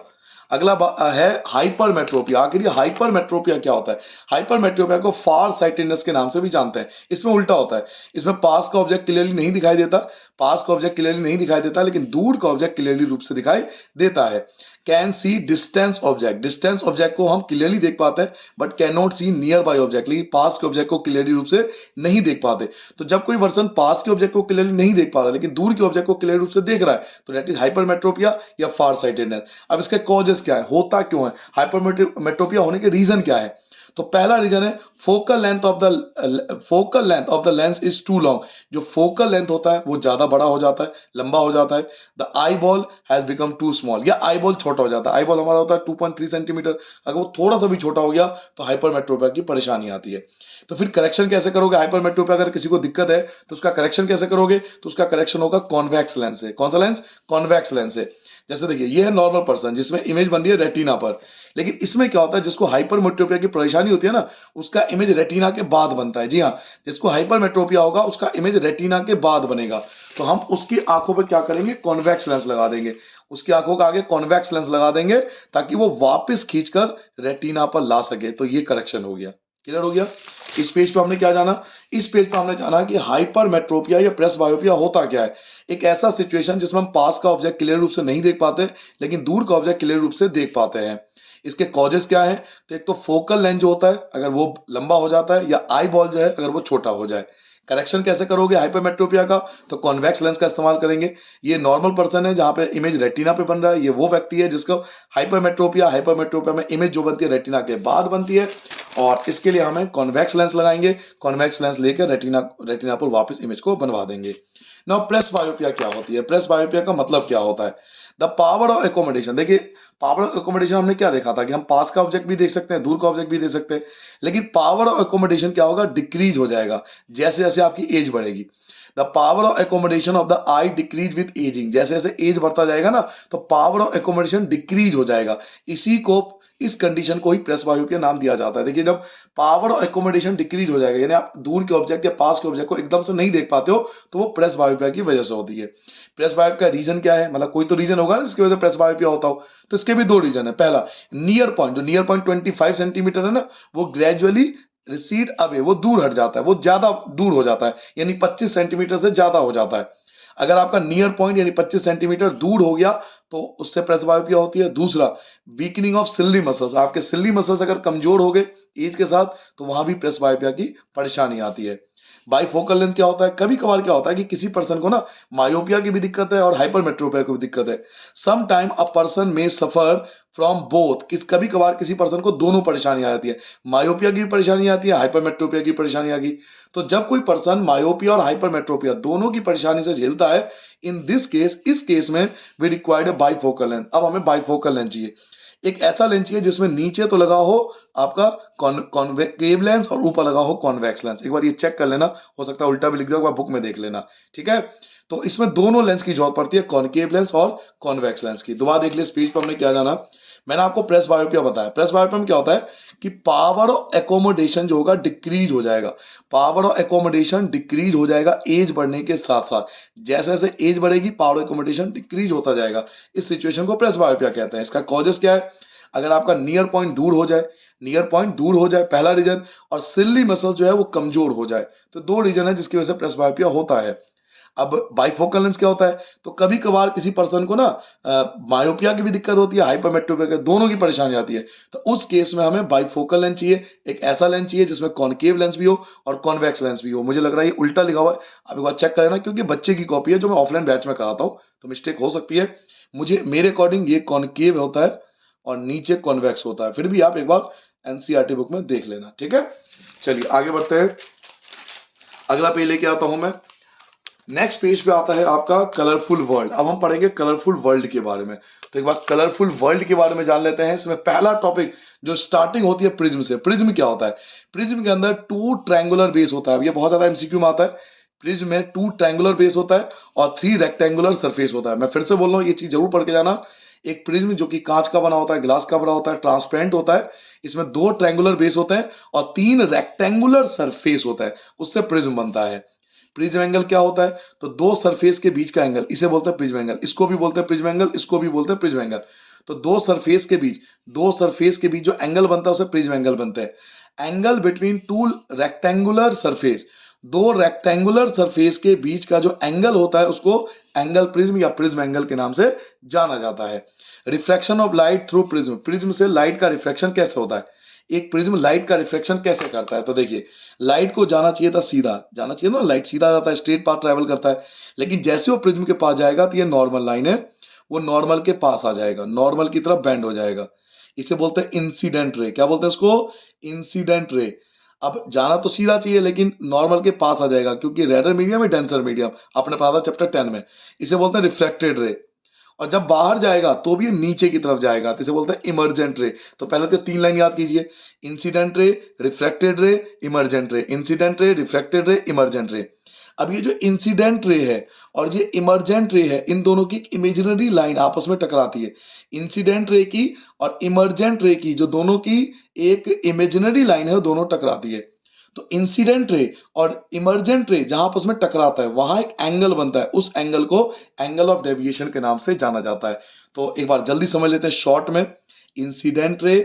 अगला है हाइपरमेट्रोपिया। आखिर ये हाइपरमेट्रोपिया क्या होता है। हाइपरमेट्रोपिया को फार साइटेडनेस के नाम से भी जानते हैं। इसमें उल्टा होता है, इसमें पास का ऑब्जेक्ट क्लियरली नहीं दिखाई देता, पास का ऑब्जेक्ट क्लियरली नहीं दिखाई देता, लेकिन दूर का ऑब्जेक्ट क्लियरली रूप से दिखाई देता है। Can see distance object, distance object को हम क्लियरली देख पाते हैं, but can not see nearby object, लेकिन पास के ऑब्जेक्ट को क्लियरली रूप से नहीं देख पाते। तो जब कोई पर्सन पास के ऑब्जेक्ट को क्लियरली नहीं देख पा रहा लेकिन दूर के ऑब्जेक्ट को क्लियर रूप से देख रहा है, तो दैट इज हाइपरमेट्रोपिया या फार साइटेडनेस। अब इसके कॉजेस क्या है, होता क्यों है, हाइपरमेट्रोपिया होने के रीजन क्या है। तो पहला रीजन है focal length of the lens is too long. जो फोकल लेंथ होता है वो ज्यादा बड़ा हो जाता है, लंबा हो जाता है। The eyeball has become too small, या आई बॉल छोटा हो जाता है। आई बॉल हमारा होता है 2.3 सेंटीमीटर, अगर वो थोड़ा सा भी छोटा हो गया तो हाइपरमेट्रोपिया की परेशानी आती है। तो फिर करेक्शन कैसे करोगे, हाइपरमेट्रोपिया अगर किसी को दिक्कत है तो उसका करेक्शन कैसे करोगे, तो उसका करेक्शन होगा कॉन्वेक्स लेंस से। कौन सा लेंस, कॉन्वेक्स लेंस से। जैसे देखिए ये है नॉर्मल पर्सन जिसमें इमेज बन रही है रेटिना पर, लेकिन इसमें क्या होता है, जिसको हाइपरमेट्रोपिया की परेशानी होती है ना, उसका इमेज रेटिना के बाद बनता है। जी हाँ, जिसको हाइपरमेट्रोपिया होगा उसका इमेज रेटिना के बाद बनेगा। तो हम उसकी आंखों पर क्या करेंगे, कॉन्वेक्स लेंस लगा देंगे, उसकी आंखों का आगे कॉन्वेक्स लेंस लगा देंगे ताकि वो वापस खींचकर रेटिना पर ला सके। तो ये करेक्शन हो गया, क्लियर हो गया। इस पेज पे हमने क्या जाना, इस पेज पे हमने जाना कि हाइपरमेट्रोपिया या प्रेसबायोपिया होता क्या है। एक ऐसा सिचुएशन जिसमें हम पास का ऑब्जेक्ट क्लियर रूप से नहीं देख पाते लेकिन दूर का ऑब्जेक्ट क्लियर रूप से देख पाते हैं। इसके कॉजेस क्या है, तो एक तो फोकल लेंथ जो होता है अगर वो लंबा हो जाता है, या आई बॉल जो है अगर वो छोटा हो जाए। करेक्शन कैसे करोगे हाइपरमेट्रोपिया का? तो कॉन्वेक्स लेंस का इस्तेमाल करेंगे। ये नॉर्मल पर्सन है जहां पे इमेज रेटिना पे बन रहा है, ये वो व्यक्ति है जिसको हाइपरमेट्रोपिया में इमेज जो बनती है रेटिना के बाद बनती है, और इसके लिए हमें कॉन्वेक्स लेंस लगाएंगे। कॉन्वेक्स लेंस लेकर रेटिना रेटिना पर वापस इमेज को बनवा देंगे। नाउ प्रेस बायोपिया क्या होती है? प्रेस बायोपिया का मतलब क्या होता है? The power of accommodation. देखिए, पावर ऑफ एकोमोडेशन हमने क्या देखा था कि हम पास का ऑब्जेक्ट भी देख सकते हैं, दूर का ऑब्जेक्ट भी देख सकते हैं, लेकिन पावर ऑफ एकोमोडेशन क्या होगा? डिक्रीज हो जाएगा जैसे जैसे आपकी एज बढ़ेगी। The power of accommodation of the I decrease with ageing. जैसे जैसे एज बढ़ता जाएगा ना, तो पावर ऑफ एकोमोडेशन डिक्रीज हो जाएगा। इसी को इस कंडीशन को ही प्रेस बायोपिया नाम दिया जाता है। देखिए, जब पावर ऑफ एकोमोडेशन डिक्रीज हो जाएगा, यानी आप दूर के ऑब्जेक्ट या पास के ऑब्जेक्ट को एकदम से नहीं देख पाते हो, तो वो प्रेस बायोपिया की वजह से होती है। प्रेस बायोपिया का रीजन क्या है? मतलब कोई तो रीजन होगा जिसकी वजह से प्रेस बायोपिया होता हो। तो इसके भी दो रीजन है। पहला, नियर पॉइंट, जो नियर पॉइंट 25 सेंटीमीटर है ना, वो ग्रेजुअली रिसीड अवे, वो दूर हट जाता है, वो ज्यादा दूर हो जाता है, यानी 25 सेंटीमीटर से ज्यादा हो जाता है। अगर आपका नियर पॉइंट यानी 25 सेंटीमीटर दूर हो गया तो उससे प्रेस बायोपिया होती है। दूसरा, वीकनिंग ऑफ सिल्ली मसल्स, आपके सिल्ली मसल्स अगर कमजोर हो गए एज के साथ, तो वहां भी प्रेस बायोपिया की परेशानी आती है। बाइफोकल लेंथ क्या होता है? कभी कभार क्या होता है कि किसी पर्सन को ना मायोपिया की भी दिक्कत है और हाइपरमेट्रोपिया की भी दिक्कत है। सम टाइम अ पर्सन में सफर फ्रॉम बोथ, कभी कभार किसी पर्सन को दोनों परेशानी आ जाती है, मायोपिया की भी परेशानी आती है, हाइपरमेट्रोपिया की परेशानी आ गई। तो जब कोई पर्सन मायोपिया और हाइपरमेट्रोपिया दोनों की परेशानी से झेलता है, इन दिस केस, इस केस में we required a bifocal length. अब हमें बाइफोकल लेंथ चाहिए, एक ऐसा लेंस चाहिए जिसमें नीचे तो लगा हो आपका कॉन्वेव लेंस और ऊपर लगा हो कॉन्वेक्स लेंस। एक बार ये चेक कर लेना, हो सकता है उल्टा भी लिख दो, एक बार बुक में देख लेना, ठीक है। तो इसमें दोनों लेंस की जरूरत पड़ती है, कॉन्केव लेंस और कॉन्वेक्स लेंस की। दोबारा देख लिया, स्पीच पर हमने क्या जाना, मैंने आपको प्रेस बायोपिया बताया। प्रेस बायोपिया में क्या होता है कि पावर ऑफ एकोमोडेशन जो होगा डिक्रीज हो जाएगा। पावर ऑफ एकोमोडेशन डिक्रीज हो जाएगा एज बढ़ने के साथ साथ। जैसे जैसे एज बढ़ेगी पावर ऑफ एकोमोडेशन डिक्रीज होता जाएगा। इस सिचुएशन को प्रेस बायोपिया कहते हैं। इसका कॉजेस क्या है? अगर आपका नियर पॉइंट दूर हो जाए, नियर पॉइंट दूर हो जाए पहला रीजन, और सिल्ली मसल जो है वो कमजोर हो जाए, तो दो रीजन है जिसकी वजह से प्रेस बायोपिया होता है। अब बाइफोकल लेंस क्या होता है? तो कभी कभार किसी पर्सन को ना मायोपिया की भी दिक्कत होती है, हाइपरमेट्रोपिया की, दोनों की परेशानी आती है। तो उस केस में हमें बाइफोकल लेंस चाहिए, एक ऐसा लेंस चाहिए जिसमें कॉनकेव लेंस भी हो और कॉन्वेक्स लेंस भी हो। मुझे लग रहा है ये उल्टा लिखा हुआ है, आप एक बार चेक कर लेना, क्योंकि बच्चे की कॉपी है जो मैं ऑफलाइन बैच में कराता हूँ, तो मिस्टेक हो सकती है। मुझे मेरे अकॉर्डिंग ये कॉनकेव होता है और नीचे कॉन्वेक्स होता है, फिर भी आप एक बार एनसीईआरटी बुक में देख लेना, ठीक है। चलिए आगे बढ़ते हैं, अगला पेज लेके आता हूं मैं। नेक्स्ट पेज पे आता है आपका कलरफुल वर्ल्ड। अब हम पढ़ेंगे कलरफुल वर्ल्ड के बारे में। तो एक बार कलरफुल वर्ल्ड के बारे में जान लेते हैं। इसमें पहला टॉपिक जो स्टार्टिंग होती है प्रिज्म से। प्रिज्म क्या होता है? प्रिज्म के अंदर टू ट्रायंगुलर बेस होता है। ये बहुत ज्यादा एमसीक्यू में आता है। प्रिज्म में टू ट्रायंगुलर बेस होता है और 3 रेक्टेंगुलर सरफेस होता है। मैं फिर से बोल रहा हूँ, ये चीज जरूर पढ़ के जाना। एक प्रिज्म जो कि कांच का बना होता है, ग्लास का बना होता है, ट्रांसपेरेंट होता है, इसमें 2 ट्रायंगुलर बेस होते हैं और 3 रेक्टेंगुलर सरफेस होता है, उससे प्रिज्म बनता है। प्रिज्म एंगल क्या होता है? तो दो सरफेस के बीच का एंगल, इसे बोलते हैं प्रिज्म एंगल। इसको भी बोलते हैं प्रिज्म एंगल, इसको भी बोलते हैं प्रिज्म एंगल। तो दो सरफेस के बीच जो एंगल बनता है उसे प्रिज्म एंगल बनता है। Angle between two rectangular surface, दो रेक्टेंगुलर सरफेस के बीच का जो एंगल होता है उसको एंगल प्रिज्म या प्रिज्म एंगल के नाम से जाना जाता है। Reflection of light through prism. Prism से लाइट का रिफ्लेक्शन कैसे होता है? एक प्रिज्म लाइट का रिफ्लेक्शन कैसे करता है? तो देखिए, लाइट को जाना चाहिए था सीधा, जाना चाहिए ना, लाइट सीधा जाता है, स्ट्रेट पाथ ट्रैवल करता है, लेकिन जैसे वो प्रिज्म के पास जाएगा तो ये नॉर्मल लाइन है, वो नॉर्मल के पास आ जाएगा, नॉर्मल की तरफ बेंड हो जाएगा। इसे बोलते हैं इंसिडेंट रे। क्या बोलते हैं इसको? Incident ray. अब जाना तो सीधा चाहिए लेकिन नॉर्मल के पास आ जाएगा, क्योंकि रेडर मीडियम है डेंसर मीडियम, आपने पढ़ा था चैप्टर 10 में। इसे बोलते हैं रिफ्लेक्टेड रे। और जब बाहर जाएगा तो भी नीचे की तरफ जाएगा, तो इसे बोलते हैं इमरजेंट रे। तो पहले तो 3 लाइन याद कीजिए, incident ray, reflected ray, emergent ray, incident ray, reflected ray, emergent ray. अब ये जो इंसिडेंट रे है और ये इमरजेंट रे है, इन दोनों की इमेजिनरी लाइन आपस में टकराती है। इंसिडेंट रे की और इमरजेंट रे की, जो दोनों की एक इमेजिनरी लाइन है, वो दोनों टकराती है। तो इंसिडेंट रे और इमरजेंट रे जहां आपस में टकराता है वहां एक एंगल बनता है, उस एंगल को एंगल ऑफ डेविएशन के नाम से जाना जाता है। तो एक बार जल्दी समझ लेते हैं शॉर्ट में, incident ray,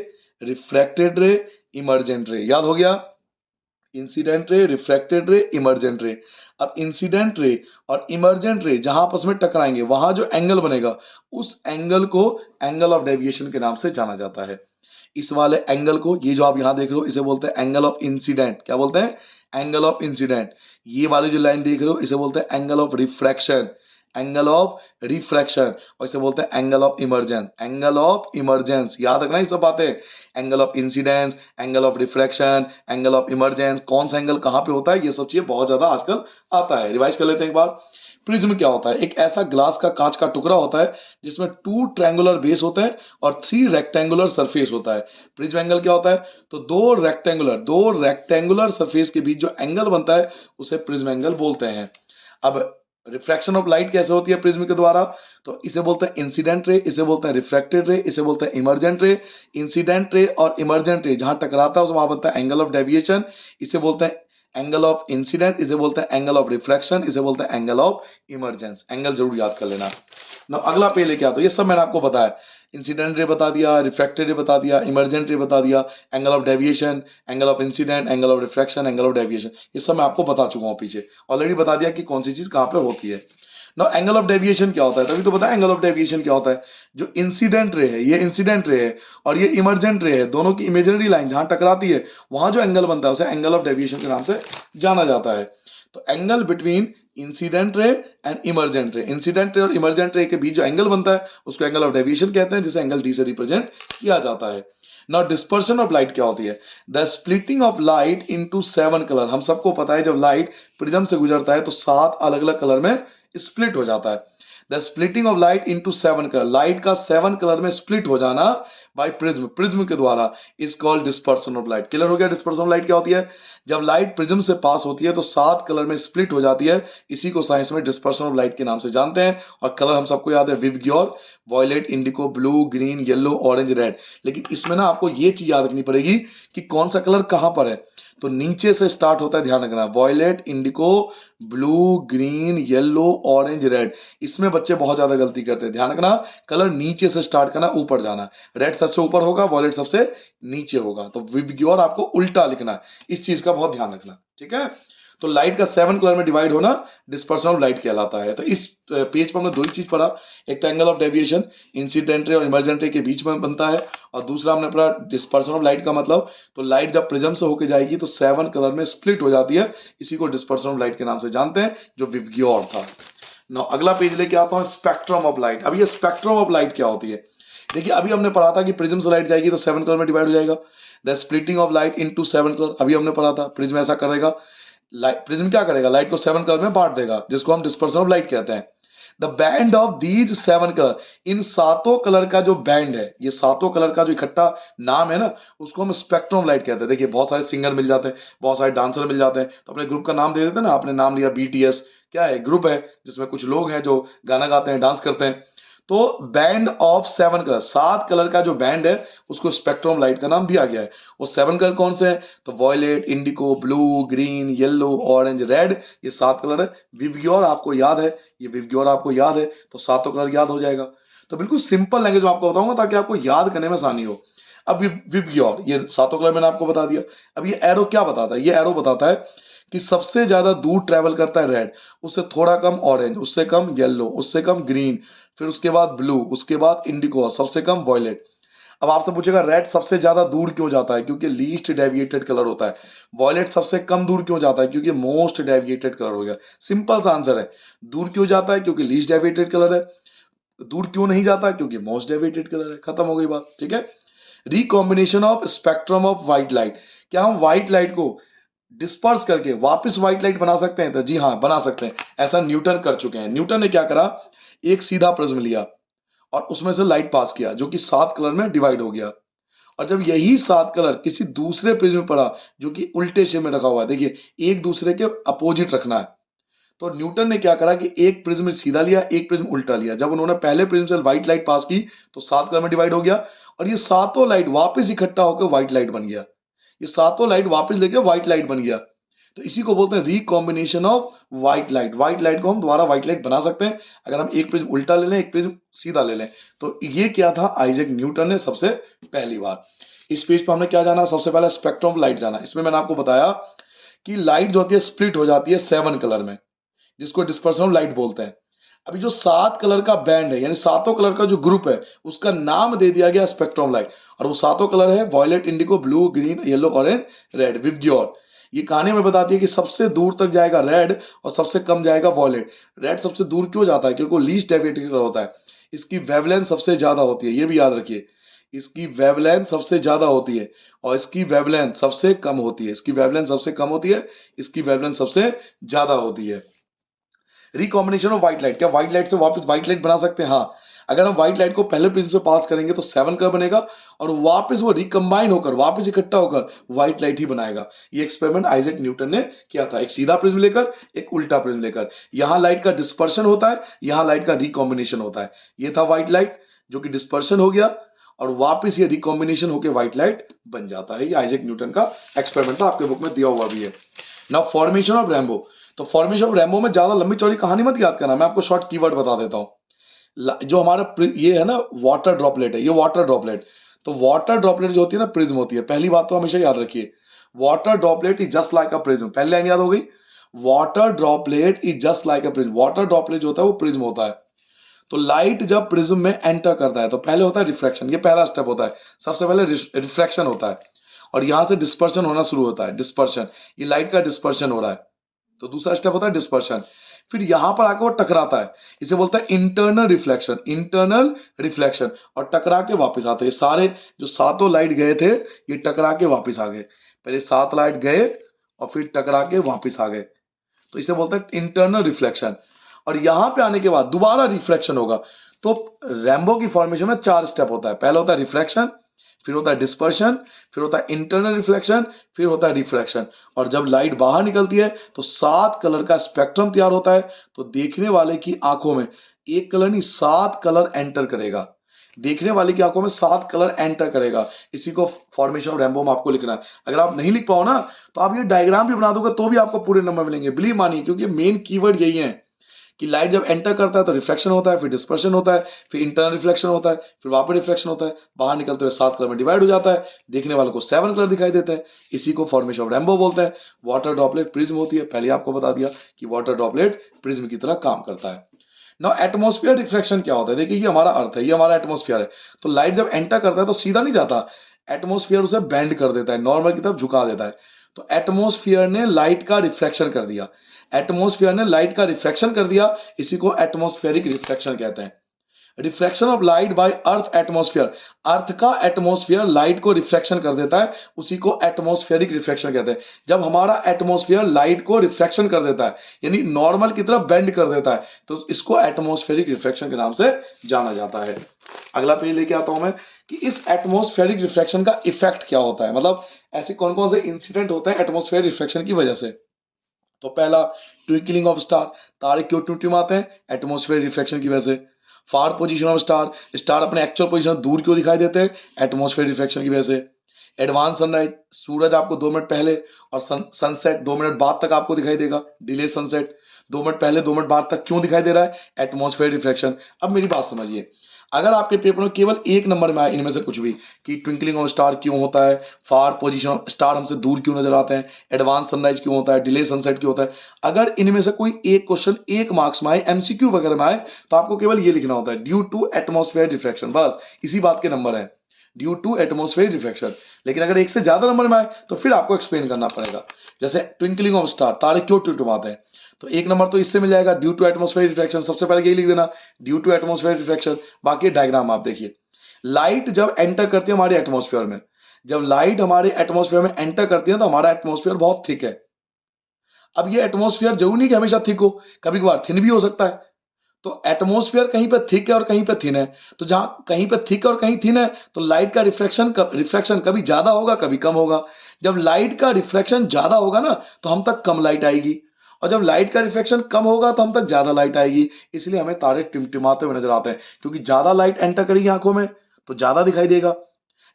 reflected ray, emergent ray. याद हो गया? Incident ray, reflected ray, emergent ray. अब इंसिडेंट रे और इमरजेंट रे जहां आपस में टकराएंगे वहां जो एंगल बनेगा उस एंगल को एंगल ऑफ डेविएशन के नाम से जाना जाता है। इस वाले एंगल को, ये जो आप यहां देख रहे हो, इसे बोलते हैं एंगल ऑफ इंसिडेंट। क्या बोलते हैं? एंगल ऑफ इंसिडेंट, ये वाली जो लाइन देख रहे हो इसे बोलते हैं angle of refraction, angle of refraction, और इसे बोलते हैं angle of emergence, angle of emergence, याद रखना ये सब बातें। Angle of incidence, angle of refraction, angle of emergence, कौन सा एंगल कहां पे होता है, ये सब चीजें बहुत ज्यादा आजकल आता है। रिवाइज कर लेते हैं एक बार। प्रिज्म क्या होता है? एक ऐसा ग्लास का कांच का टुकड़ा होता है जिसमें 2 ट्रायंगुलर बेस होते हैं और 3 रेक्टेंगुलर सरफेस होता है। प्रिज्म एंगल क्या होता है? तो दो रेक्टेंगुलर सरफेस के बीच जो एंगल बनता है उसे प्रिज्म एंगल बोलते हैं। अब रिफ्रैक्शन ऑफ लाइट कैसे होती है प्रिज्म के द्वारा? तो इसे बोलते हैं इंसिडेंट रे, इसे बोलते हैं रिफ्रैक्टेड रे, इसे बोलते हैं इमर्जेंट रे। इंसिडेंट रे और इमर्जेंट रे जहां टकराता है वहां बनता है एंगल ऑफ डेविएशन, इसे बोलते हैं एंगल ऑफ इंसिडेंट, इसे बोलते हैं एंगल ऑफ रिफ्रैक्शन, इसे बोलते हैं एंगल ऑफ इमर्जेंस। एंगल जरूर याद कर लेना। ना अगला पे लेके आता, ये सब मैंने आपको बताया। इंसिडेंट रे बता दिया, रिफ्रैक्टेड रे बता दिया, इमर्जेंट रे बता दिया, angle of deviation, angle of incident, angle of refraction, angle of deviation, ये सब मैं आपको बता चुका हूँ पीछे, ऑलरेडी बता दिया कि कौन सी चीज कहाँ पे होती है। ना एंगल ऑफ डेविएशन क्या होता है? तभी तो पता है एंगल ऑफ डेविएशन क्या होता है। जो इंसिडेंट रे है, ये इंसिडेंट रे है और ये इमर्जेंट रे है, दोनों की इमेजिनरी लाइन जहां टकराती है वहां जो एंगल बनता है उसे एंगल ऑफ डेविएशन के नाम से जाना जाता है। तो angle between incident ray and emergent रे, इंसिडेंट रे और इमर्जेंट रे के बीच जो एंगल बनता है उसको एंगल ऑफ डेविएशन कहते हैं, जिसे एंगल डी से रिप्रेजेंट किया जाता है। नाउ डिस्पर्शन ऑफ लाइट क्या होती है? The splitting of light into 7 colour. हम सबको पता है जब लाइट प्रिज्म से गुजरता है तो 7 अलग अलग कलर में स्प्लिट हो जाता है। The splitting of light into 7 colour, light का 7 कलर में स्प्लिट हो जाना बाय प्रिज्म, प्रिज्म के द्वारा, is called dispersion of light. Clear हो गया डिस्पर्सन ऑफ लाइट क्या होती है? जब लाइट प्रिज्म से पास होती है तो 7 कलर में स्प्लिट हो जाती है, इसी को साइंस में डिस्पर्सन ऑफ लाइट के नाम से जानते हैं। और कलर हम सबको याद है, विवग्योर, violet, indigo, blue, green, yellow, orange, red. लेकिन इसमें ना आपको ये चीज याद रखनी पड़ेगी कि कौन सा कलर कहां पर है। तो नीचे से स्टार्ट होता है, ध्यान रखना, violet, indigo, blue, green, yellow, orange, red. इसमें बच्चे बहुत ज्यादा गलती करते हैं, ध्यान रखना, कलर नीचे से स्टार्ट करना, ऊपर जाना। रेड सबसे ऊपर होगा, वॉयलेट सबसे नीचे होगा। तो विवग्योर आपको उल्टा लिखना है, इस चीज का बहुत ध्यान रखना, ठीक है। तो लाइट का 7 कलर में डिवाइड होना डिस्पर्सन ऑफ लाइट कहलाता है। तो इस पेज पर हमने दो ही चीज पढ़ा, एक तो angle of deviation incident ray और इमर्जेंट रे के बीच में बनता है, और दूसरा हमने पढ़ा डिस्पर्सन ऑफ लाइट का मतलब, तो लाइट जब प्रिज्म से होकर जाएगी तो 7 कलर में स्प्लिट हो जाती है, इसी को डिस्पर्सन ऑफ लाइट के नाम से जानते हैं, जो विवग्योर था। नाउ अगला पेज लेके आता हूं, स्पेक्ट्रम ऑफ लाइट। अब ये स्पेक्ट्रम ऑफ लाइट क्या होती है? देखिए अभी हमने पढ़ा था कि प्रिज्म से लाइट जाएगी तो 7 कलर में डिवाइड हो जाएगा, the splitting of light into 7 colour. अभी हमने पढ़ा था प्रिज्म ऐसा करेगा, लाइट प्रिज्म क्या करेगा, लाइट को 7 कलर में बांट देगा, जिसको हम डिस्पर्सन ऑफ लाइट कहते हैं। The band of these 7 colour, इन सातों कलर का जो बैंड है, ये सातों कलर का जो इकट्ठा नाम है ना, उसको हम स्पेक्ट्रम ऑफ लाइट कहते हैं। देखिए बहुत सारे सिंगर मिल जाते हैं, बहुत सारे डांसर मिल जाते हैं, तो अपने ग्रुप का नाम दे देते हैं ना, आपने नाम लिया BTS, क्या है, ग्रुप है जिसमें कुछ लोग हैं जो गाना गाते हैं, डांस करते हैं। तो बैंड ऑफ 7 कलर, 7 कलर का जो बैंड है उसको स्पेक्ट्रम ऑफ लाइट का नाम दिया गया है। वो 7 कलर कौन से हैं? तो violet, indigo, blue, green, yellow, orange, red, ये 7 कलर है। विवग्योर आपको याद है, ये विवग्योर आपको याद है तो सातों कलर याद हो जाएगा। तो बिल्कुल सिंपल लैंग्वेज में आपको बताऊंगा ताकि आपको याद करने में आसानी हो। अब विवग्योर, ये सातों कलर मैंने आपको बता दिया। अब ये एरो क्या बताता है? ये एरो बताता है कि सबसे ज्यादा दूर ट्रेवल करता है रेड, उससे थोड़ा कम ऑरेंज, उससे कम येलो, उससे कम ग्रीन, फिर उसके बाद ब्लू, उसके बाद इंडिको, सबसे कम वॉयलेट। अब आपसे पूछेगा रेड सबसे ज्यादा दूर क्यों जाता है? क्योंकि लीस्ट डेविएटेड कलर होता है। वॉयलेट सबसे कम दूर क्यों जाता है? क्योंकि मोस्ट डेविएटेड कलर हो गया। सिंपल सा आंसर है, दूर क्यों जाता है? क्योंकि लीस्ट डेविएटेड कलर है। दूर क्यों नहीं जाता? क्योंकि मोस्ट डेविएटेड कलर है। खत्म हो गई बात, ठीक है। Recombination of spectrum of white light, क्या हम व्हाइट लाइट को डिस्पर्स करके वापस व्हाइट लाइट बना सकते हैं? तो जी हाँ, बना सकते हैं। ऐसा न्यूटन कर चुके हैं। न्यूटन ने क्या करा, एक सीधा प्रिज्म लिया और उसमें से लाइट पास किया जो कि 7 कलर में डिवाइड हो गया, और जब यही 7 कलर किसी दूसरे प्रिज्म में पड़ा जो कि उल्टे शेप में रखा हुआ है, देखिए एक दूसरे के अपोजिट रखना है, तो न्यूटन ने क्या करा कि एक प्रिज्म सीधा लिया, एक प्रिज्म उल्टा लिया। जब उन्होंने पहले प्रिज्म से व्हाइट लाइट पास की तो 7 कलर में डिवाइड हो गया, और ये सातों लाइट वापस इकट्ठा होकर व्हाइट लाइट बन गया। ये सातों लाइट वापस लेके व्हाइट लाइट बन गया। तो इसी को बोलते हैं recombination of white light. White light को हम दोबारा व्हाइट लाइट बना सकते हैं अगर हम एक प्रिज्म उल्टा ले लें, एक प्रिज्म सीधा ले लें। तो ये क्या था, आइजैक न्यूटन ने सबसे पहली बार। इस पेज पर हमने क्या जाना, सबसे पहले स्पेक्ट्रम ऑफ लाइट जाना। इसमें मैंने आपको बताया कि लाइट जो होती है स्प्लिट हो जाती है 7 कलर में, जिसको डिस्पर्सन ऑफ लाइट बोलते हैं। अभी जो 7 कलर का बैंड है, यानी सातों कलर का जो ग्रुप है, उसका नाम दे दिया गया स्पेक्ट्रम ऑफ लाइट, और वो सातों कलर है violet, indigo, blue, green, yellow, orange, red, विवग्योर। ये कहानी हमें बताती है कि सबसे दूर तक जाएगा रेड और सबसे कम जाएगा वॉयलेट। रेड सबसे दूर क्यों जाता है? क्योंकि वो लीस्ट डेविएटेड होता है। इसकी वेवलेंथ सबसे ज्यादा होती है, ये भी याद रखिए। इसकी वेवलेंथ सबसे ज्यादा होती है और इसकी वेवलेंथ सबसे कम होती है। इसकी वेवलेंथ सबसे कम होती है, इसकी वेवलेंथ सबसे ज्यादा होती है। रिकॉम्बिनेशन ऑफ व्हाइट लाइट, क्या व्हाइट लाइट से वापस व्हाइट लाइट बना सकते हैं? हाँ। अगर हम व्हाइट लाइट को पहले प्रिज्म से पास करेंगे तो 7 कलर बनेगा और वापस वो रिकम्बाइन होकर वापस इकट्ठा होकर व्हाइट लाइट ही बनाएगा। ये एक्सपेरिमेंट आइजैक न्यूटन ने किया था, एक सीधा प्रिज्म लेकर एक उल्टा प्रिज्म लेकर। यहां लाइट का डिस्पर्शन होता है, यहां लाइट का रिकॉम्बिनेशन होता है। ये था व्हाइट लाइट जो कि डिस्पर्शन हो गया और वापस ये रिकॉम्बिनेशन होकर व्हाइट लाइट बन जाता है। ये आइजैक न्यूटन का एक्सपेरिमेंट था, आपके बुक में दिया हुआ भी है। Now formation of rainbow. तो फॉर्मेशन ऑफ रेनबो में ज्यादा लंबी चौड़ी कहानी मत याद करना, मैं आपको शॉर्ट कीवर्ड बता देता हूं। जो हमारा ये है ना वाटर ड्रॉपलेट है, ये वाटर ड्रॉपलेट। तो वाटर ड्रॉपलेट जो होती है ना प्रिज्म होती है। पहली बात तो हमेशा याद रखिए, water droplet is just like a prism. पहली लाइन याद हो गई, water droplet is just like a prism. Water droplet जो होता है वो प्रिज्म होता है। तो लाइट जब प्रिज्म में एंटर करता है तो पहले होता है रिफ्रैक्शन, ये पहला स्टेप होता है। सबसे पहले रिफ्रैक्शन होता है और यहां से डिस्पर्शन होना शुरू होता है। डिस्पर्शन, ये लाइट का डिस्पर्शन हो रहा है। तो दूसरा स्टेप होता है डिस्पर्शन। फिर यहां पर आकर वो टकराता है, इसे बोलता है इंटरनल रिफ्लेक्शन। इंटरनल रिफ्लेक्शन, और टकरा के वापस आते हैं। सारे जो सातों लाइट गए थे ये टकरा के वापस आ गए। पहले 7 लाइट गए और फिर टकरा के वापस आ गए, तो इसे बोलते हैं इंटरनल रिफ्लेक्शन। और यहां पे आने के बाद दोबारा रिफ्लेक्शन होगा। तो रैम्बो की फॉर्मेशन में 4 स्टेप होता है। पहला होता है रिफ्लेक्शन, फिर होता है डिस्पर्शन, फिर होता है इंटरनल रिफ्लेक्शन, फिर होता है रिफ्लेक्शन। और जब लाइट बाहर निकलती है तो 7 कलर का स्पेक्ट्रम तैयार होता है। तो देखने वाले की आंखों में एक कलर नहीं 7 कलर एंटर करेगा। देखने वाले की आंखों में 7 कलर एंटर करेगा। इसी को फॉर्मेशन ऑफ रेनबो में आपको लिखना है। अगर आप नहीं लिख पाओ ना तो आप ये डायग्राम भी बना दोगे तो भी आपको पूरे नंबर मिलेंगे, बिलीव मानिए, क्योंकि मेन कीवर्ड यही है कि लाइट जब एंटर करता है तो रिफ्लेक्शन होता है, फिर डिस्पर्शन होता है, फिर इंटरनल रिफ्लेक्शन होता है, फिर वापस रिफ्लेक्शन होता है, बाहर निकलते हुए 7 कलर में डिवाइड हो जाता है, देखने वाले को 7 कलर दिखाई देते हैं। इसी को फॉर्मेशन ऑफ रेनबो बोलते हैं। वाटर ड्रॉपलेट प्रिज्म होती है, पहले आपको बता दिया कि वाटर ड्रॉपलेट प्रिज्म की तरह काम करता है। नाउ एटमॉस्फेयर रिफ्लेक्शन क्या होता है? देखिए ये हमारा अर्थ है, ये हमारा एटमॉस्फेयर है। तो लाइट जब एंटर करता है तो सीधा नहीं जाता, एटमॉस्फेयर उसे बेंड कर देता है, नॉर्मल की तरफ झुका देता है। तो एटमॉस्फेयर ने लाइट का रिफ्लेक्शन कर दिया, एटमॉस्फेयर ने लाइट का रिफ्लेक्शन कर दिया, इसी को एटमॉस्फेरिक रिफ्लेक्शन कहते हैं। Reflection of light by earth atmosphere, earth का एटमॉस्फेयर लाइट को रिफ्लेक्शन कर देता है, उसी को एटमॉस्फेरिक रिफ्लेक्शन कहते हैं। जब हमारा एटमॉस्फेयर लाइट को रिफ्लेक्शन कर देता है यानी नॉर्मल की तरफ बेंड कर देता है तो इसको एटमॉस्फेरिक रिफ्लेक्शन के नाम से जाना जाता है। अगला पेज लेके आता हूं मैं कि इस एटमॉस्फेरिक रिफ्लेक्शन का इफेक्ट क्या होता है, मतलब ऐसे कौन कौन से इंसिडेंट होते हैं एटमॉस्फेरिक रिफ्लेक्शन की वजह से। तो पहला, ट्विंकलिंग ऑफ स्टार, तारे क्यों टिमटिमाते हैं? एटमॉस्फेयर रिफ्लेक्शन की वजह से। फार पोजीशन ऑफ स्टार, स्टार अपने एक्चुअल पोजीशन दूर क्यों दिखाई देते हैं? एटमॉस्फेयर रिफ्लेक्शन की वजह से। एडवांस सनराइज, सूरज आपको 2 मिनट पहले और सनसेट 2 मिनट बाद तक आपको दिखाई देगा। डिले सनसेट 2 मिनट पहले 2 मिनट बाद तक क्यों दिखाई दे रहा है? Atmosphere reflection. अब मेरी बात समझिए, अगर आपके पेपर में केवल एक नंबर में आए इनमें से कुछ भी कि ट्विंकलिंग ऑफ स्टार क्यों होता है, फार पोजीशन ऑफ स्टार हमसे दूर क्यों नजर आते हैं, एडवांस सनराइज क्यों होता है, डिले सनसेट क्यों होता है, अगर इनमें से कोई एक क्वेश्चन 1 मार्क्स में आए, एमसीक्यू वगैरह में आए, तो आपको केवल ये लिखना होता है ड्यू टू एटमॉस्फेयर रिफ्लेक्शन, बस इसी बात के नंबर है, ड्यू टू एटमॉस्फेयर रिफ्लेक्शन। लेकिन अगर एक से ज्यादा नंबर में आए तो फिर आपको एक्सप्लेन करना पड़ेगा। जैसे ट्विंकलिंग ऑफ स्टार, तारे क्यों टिमटिमाते हैं, तो एक नंबर तो इससे मिल जाएगा ड्यू टू एटमॉस्फेयर रिफ्लेक्शन, सबसे पहले यही लिख देना ड्यू टू एटमॉस्फेयर रिफ्लेक्शन। बाकी डायग्राम आप देखिए, लाइट जब एंटर करती है हमारे एटमॉस्फेयर में, जब लाइट हमारे एटमॉस्फेयर में एंटर करती है तो हमारा एटमॉस्फेयर बहुत थिक है। अब ये एटमॉस्फेयर जरूरी नहीं कि हमेशा थिक हो, कभी कभार थिन भी हो सकता है। तो एटमॉस्फेयर कहीं पे थिक है और कहीं पे थिन है, तो जहां कहीं पे थिक और कहीं थिन है तो लाइट का रिफ्लेक्शन कभी ज्यादा होगा कभी कम होगा। जब लाइट का रिफ्लेक्शन ज्यादा होगा ना तो हम तक कम लाइट आएगी, और जब लाइट का रिफ्लेक्शन कम होगा तो हम तक ज्यादा लाइट आएगी। इसलिए हमें तारे टिमटिमाते हुए नजर आते हैं, क्योंकि ज्यादा लाइट एंटर करेगी आंखों में तो ज्यादा दिखाई देगा,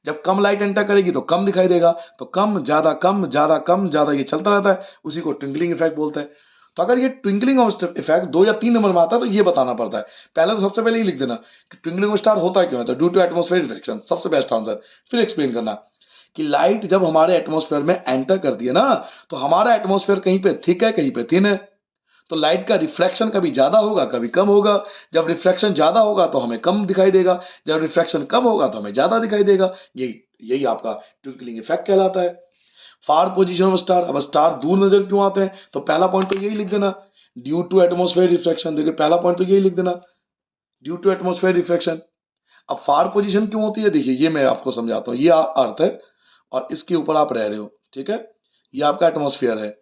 जब कम लाइट एंटर करेगी तो कम दिखाई देगा। तो कम ज्यादा कम ज्यादा कम ज्यादा ये चलता रहता है, उसी को ट्विंकलिंग इफेक्ट बोलते हैं। तो अगर ये ट्विंकलिंग ऑफ इफेक्ट 2 या 3 नंबर में आता है तो ये बताना पड़ता है। पहले तो सबसे पहले ये लिख देना कि ट्विंकलिंग ऑफ स्टार होता क्यों है, तो ड्यू टू एटमॉस्फेयर रिफ्लेक्शन, सबसे बेस्ट आंसर। फिर एक्सप्लेन करना कि लाइट जब हमारे एटमॉस्फेयर में एंटर करती है ना तो हमारा एटमॉस्फेयर कहीं पे थिक है कहीं पे थिन है, तो लाइट का रिफ्लेक्शन कभी ज्यादा होगा कभी कम होगा। जब रिफ्लेक्शन ज्यादा होगा तो हमें कम दिखाई देगा, जब रिफ्लेक्शन कम होगा तो हमें ज्यादा दिखाई देगा। यही यही आपका ट्विंकलिंग इफेक्ट कहलाता है। फार पोजीशन ऑफ स्टार, अब स्टार दूर नजर क्यों आते हैं, तो पहला पॉइंट तो यही लिख देना, ड्यू टू एटमॉस्फेयर रिफ्रैक्शन। देखिए पहला पॉइंट तो यही लिख देना, ड्यू टू एटमॉस्फेयर रिफ्रैक्शन। अब फार पोजीशन क्यों होती है, देखिए ये मैं आपको समझाता हूँ, ये अर्थ है और इसके ऊपर आप रह रहे हो, ठीक है, ये आपका एटमॉस्फेयर है।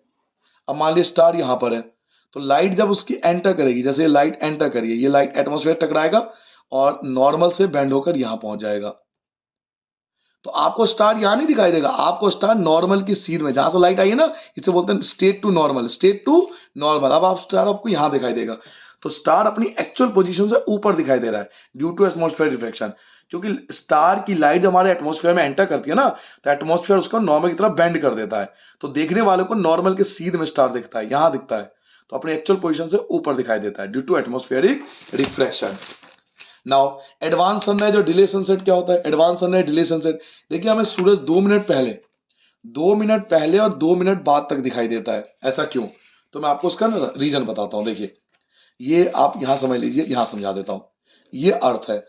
अब मान लीजिए स्टार यहाँ पर है, तो लाइट जब उसकी एंटर करेगी, जैसे लाइट एंटर करिए, ये लाइट एटमॉस्फेयर टकराएगा और नॉर्मल से बेंड होकर यहां पहुंच जाएगा। तो आपको स्टार यहां नहीं दिखाई देगा, आपको स्टार नॉर्मल की सीध में, जहां से लाइट आई है ना, इसे बोलते हैं state to normal, state to normal. अब आप स्टार आपको यहां दिखाई देगा, तो स्टार अपनी एक्चुअल पोजीशन से ऊपर दिखाई दे रहा है ड्यू टू एटमॉस्फेयर रिफ्लेक्शन। क्योंकि स्टार की लाइट जब हमारे एटमॉस्फेयर में एंटर करती है ना, तो एटमॉस्फेयर उसको नॉर्मल की तरफ बेंड कर देता है, तो देखने वाले को नॉर्मल के सीध में स्टार दिखता है, यहां दिखता है, तो अपनी एक्चुअल पोजीशन से ऊपर दिखाई देता है due to atmospheric reflection. Now advance sunrise और डिले सनसेट क्या होता है, एडवांस सनराइज डिले सनसेट, देखिए हमें सूरज 2 मिनट पहले, 2 मिनट पहले और 2 मिनट बाद तक दिखाई देता है, ऐसा क्यों, तो मैं आपको उसका ना रीजन बताता हूं। देखिए ये आप यहां समझ लीजिए, यहां समझा देता हूं, ये अर्थ है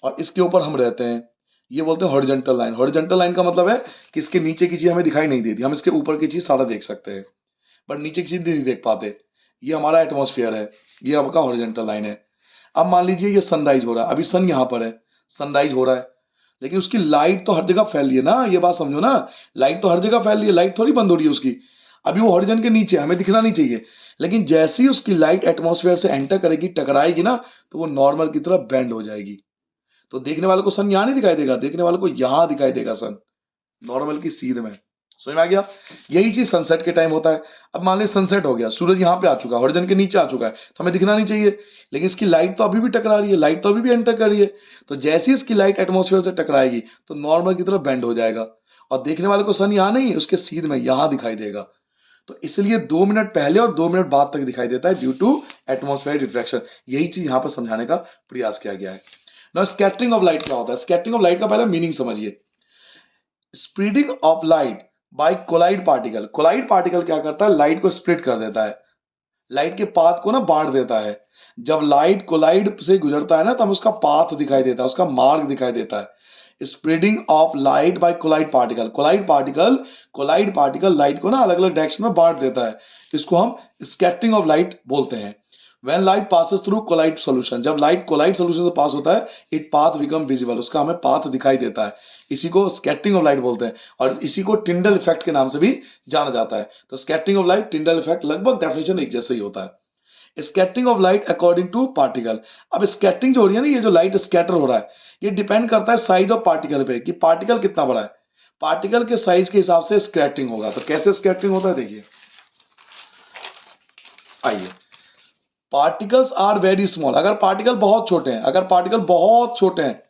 और इसके ऊपर हम रहते हैं, ये बोलते हैं हॉरिजॉन्टल लाइन। हॉरिजॉन्टल लाइन का मतलब है कि इसके नीचे की चीज हमें दिखाई नहीं देती, हम इसके ऊपर की चीज सारा देख सकते हैं, बट नीचे की चीज नहीं देख पाते। ये हमारा एटमॉस्फेयर है, ये आपका हॉरिजॉन्टल लाइन है। अब मान लीजिए ये सनराइज हो रहा है, अभी सन यहां पर है, सनराइज हो रहा है, लेकिन उसकी लाइट तो हर जगह फैल रही है ना, ये बात समझो ना, लाइट तो हर जगह फैल रही है, लाइट थोड़ी बंद हो रही है उसकी। अभी वो हॉरिजॉन के नीचे, हमें दिखना नहीं चाहिए, लेकिन जैसे ही उसकी लाइट एटमॉस्फेयर से एंटर करेगी, टकराएगी ना, तो वो नॉर्मल की तरफ बेंड हो जाएगी, तो देखने वाले को सन यहां नहीं दिखाई देगा, देखने वाले को यहां दिखाई देगा सन, नॉर्मल की सीध में। समझ में आ गया, यही चीज सनसेट के टाइम होता है। अब मान लीजिए सनसेट हो गया, सूरज यहां पे आ चुका है, हॉरिजॉन के नीचे आ चुका है, तो हमें दिखना नहीं चाहिए, लेकिन इसकी लाइट तो अभी भी टकरा रही है, लाइट तो अभी भी एंटर कर रही है, तो जैसे ही इसकी लाइट एटमॉस्फेयर से टकराएगी, तो नॉर्मल की तरफ बेंड हो जाएगा, और देखने वाले को सन यहां नहीं है, उसके सीध में यहां दिखाई देगा। तो इसलिए 2 मिनट पहले और 2 मिनट बाद तक दिखाई देता है ड्यू टू एटमॉस्फेयर रिफ्लेक्शन। यही चीज यहां पर समझाने का प्रयास किया गया है। ना स्कैटरिंग ऑफ लाइट क्या होता है, स्कैटरिंग ऑफ लाइट का पहले मीनिंग समझिए। Spreading of light by colloid particle, colloid particle क्या करता है, लाइट को स्प्लिट कर देता है, लाइट के पाथ को ना बांट देता है। जब लाइट कोलाइड से गुजरता है ना, तब उसका पाथ दिखाई देता है, उसका मार्ग दिखाई देता है। Spreading of light by colloid particle, colloid particle light को ना अलग अलग डायरेक्शन में बांट देता है, इसको हम स्कैटरिंग ऑफ लाइट बोलते हैं। When light passes through collide solution, जब लाइट कोलाइड सोल्यूशन से पास होता है, इट पाथ बिकम विजिबल, उसका हमें पाथ दिखाई देता है, इसी को स्कैटरिंग ऑफ लाइट बोलते हैं, और इसी को टिंडल इफेक्ट के नाम से भी जाना जाता है। तो scattering of light, Tyndall effect लगभग डेफिनेशन एक जैसे ही होता है। Scattering of light according to particle, अब स्कैटरिंग जो हो रही है ना, ये जो लाइट स्कैटर हो रहा है, ये डिपेंड करता है साइज ऑफ पार्टिकल पे, कि पार्टिकल कितना बड़ा है, पार्टिकल के साइज के हिसाब से स्कैटरिंग होगा। तो कैसे स्कैटरिंग होता है, देखिए आइए, पार्टिकल्स आर वेरी स्मॉल, अगर पार्टिकल बहुत छोटे हैं, अगर पार्टिकल बहुत छोटे हैं,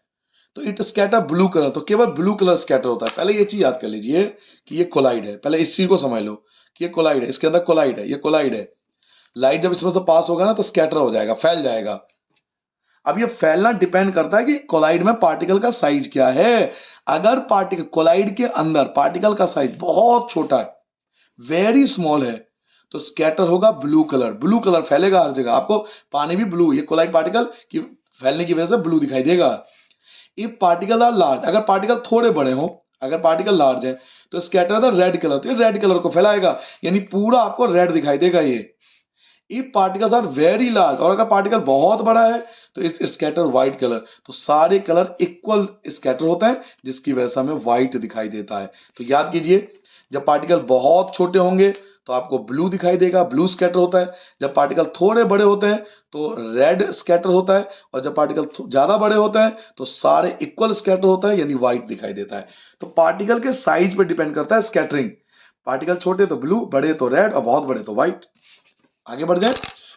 तो इट स्कैटर ब्लू कलर, तो केवल ब्लू कलर स्कैटर होता है। पहले ये चीज याद कर लीजिए कि ये कोलाइड है, पहले इस चीज को समझ लो कि ये कोलाइड है, इसके अंदर कोलाइड है, ये कोलाइड है, लाइट जब इसमें से पास होगा ना, तो स्कैटर हो जाएगा, फैल जाएगा। अब ये फैलना डिपेंड करता है कि कोलाइड में पार्टिकल का साइज क्या है। अगर पार्टिकल कोलाइड के अंदर पार्टिकल का साइज बहुत छोटा है, वेरी स्मॉल है, तो स्कैटर होगा ब्लू कलर, ब्लू कलर फैलेगा हर जगह, आपको पानी भी ब्लू, ये कोलाइड पार्टिकल की फैलने की वजह से ब्लू दिखाई देगा। इफ पार्टिकल आर लार्ज, अगर पार्टिकल थोड़े बड़े हो, अगर पार्टिकल लार्ज है, तो स्कैटर द रेड कलर, तो ये रेड कलर को फैलाएगा, यानी पूरा आपको रेड दिखाई देगा ये। If particles are very large, और अगर पार्टिकल बहुत बड़ा है, तो इट स्कैटर व्हाइट कलर, तो सारे कलर इक्वल स्कैटर होते हैं, जिसकी वजह से हमें व्हाइट दिखाई देता है। तो याद कीजिए, जब पार्टिकल बहुत छोटे होंगे तो आपको ब्लू दिखाई देगा, ब्लू स्कैटर होता है। जब पार्टिकल थोड़े बड़े होते हैं तो रेड स्कैटर होता है, और जब पार्टिकल ज्यादा बड़े होते हैं तो सारे इक्वल स्कैटर होता है, यानी व्हाइट दिखाई देता है। तो पार्टिकल के साइज पर डिपेंड करता है स्कैटरिंग, पार्टिकल छोटे तो ब्लू, बड़े तो रेड, और बहुत बड़े तो व्हाइट। आगे बढ़ जाए।